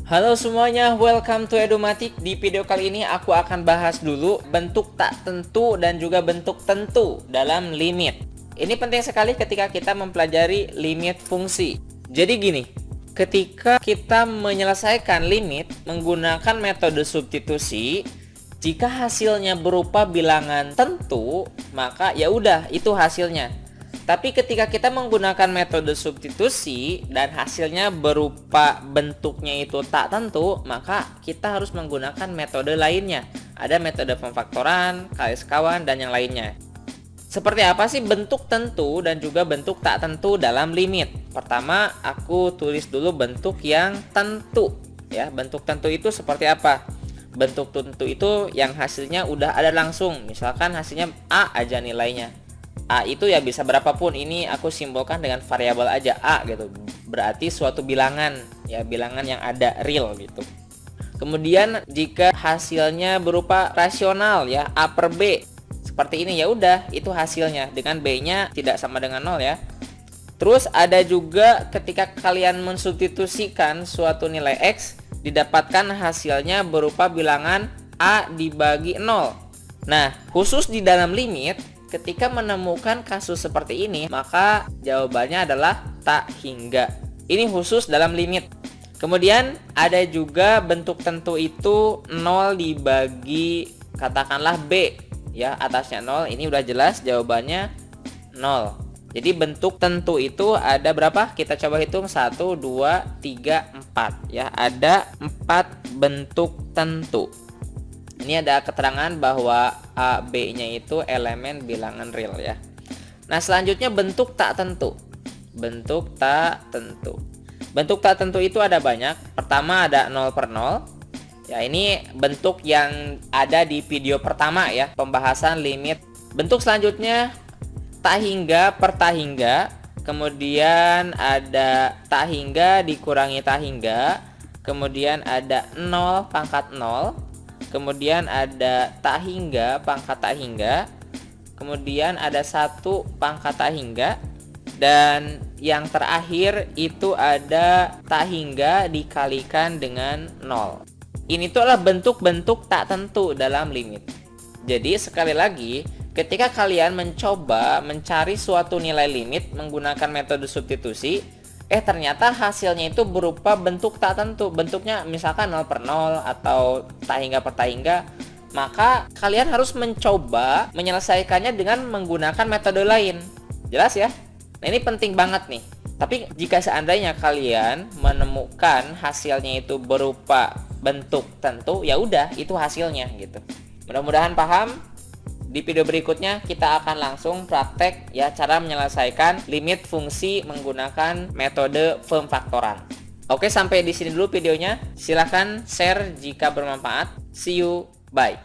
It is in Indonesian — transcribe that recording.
Halo semuanya, welcome to Edumatik. Di video kali ini aku akan bahas dulu bentuk tak tentu dan juga bentuk tentu dalam limit. Ini penting sekali ketika kita mempelajari limit fungsi. Jadi gini, ketika kita menyelesaikan limit menggunakan metode substitusi, jika hasilnya berupa bilangan tentu, maka ya udah itu hasilnya. Tapi ketika kita menggunakan metode substitusi dan hasilnya berupa bentuknya itu tak tentu, maka kita harus menggunakan metode lainnya. Ada metode pemfaktoran, kali sekawan, dan yang lainnya. Seperti apa sih bentuk tentu dan juga bentuk tak tentu dalam limit? Pertama, aku tulis dulu bentuk yang tentu. Ya, bentuk tentu itu seperti apa? Bentuk tentu itu yang hasilnya udah ada langsung. Misalkan hasilnya A aja nilainya. A itu ya bisa berapapun, ini aku simbolkan dengan variabel aja A gitu. Berarti suatu bilangan, ya bilangan yang ada real gitu. Kemudian jika hasilnya berupa rasional ya A per B seperti ini, ya udah itu hasilnya dengan B-nya tidak sama dengan 0 ya. Terus ada juga ketika kalian mensubstitusikan suatu nilai X, didapatkan hasilnya berupa bilangan A dibagi 0. Nah, khusus di dalam limit, ketika menemukan kasus seperti ini, maka jawabannya adalah tak hingga. Ini khusus dalam limit. Kemudian ada juga bentuk tentu itu 0 dibagi katakanlah B. Ya, atasnya 0, ini udah jelas jawabannya 0. Jadi bentuk tentu itu ada berapa? Kita coba hitung 1, 2, 3, 4 ya. Ada 4 bentuk tentu. Ini ada keterangan bahwa A, B-nya itu elemen bilangan real ya. Nah, selanjutnya bentuk tak tentu. Bentuk tak tentu. Bentuk tak tentu itu ada banyak. Pertama ada 0 per 0. Ya, ini bentuk yang ada di video pertama ya, pembahasan limit. Bentuk selanjutnya tak hingga per tak hingga. Kemudian ada tak hingga dikurangi tak hingga. Kemudian ada 0 pangkat 0. Kemudian ada tak hingga pangkat tak hingga. Kemudian ada 1 pangkat tak hingga. Dan yang terakhir itu ada tak hingga dikalikan dengan 0. Ini tuh adalah bentuk-bentuk tak tentu dalam limit. Jadi sekali lagi, ketika kalian mencoba mencari suatu nilai limit menggunakan metode substitusi, ternyata hasilnya itu berupa bentuk tak tentu. Bentuknya misalkan 0 per 0 atau tak hingga per tak hingga. Maka kalian harus mencoba menyelesaikannya dengan menggunakan metode lain. Jelas ya? Nah, ini penting banget nih. Tapi jika seandainya kalian menemukan hasilnya itu berupa bentuk tentu, ya udah itu hasilnya gitu. Mudah-mudahan paham. Di video berikutnya kita akan langsung praktek ya cara menyelesaikan limit fungsi menggunakan metode pemfaktoran. Oke, sampai di sini dulu videonya. Silahkan share jika bermanfaat. See you, bye.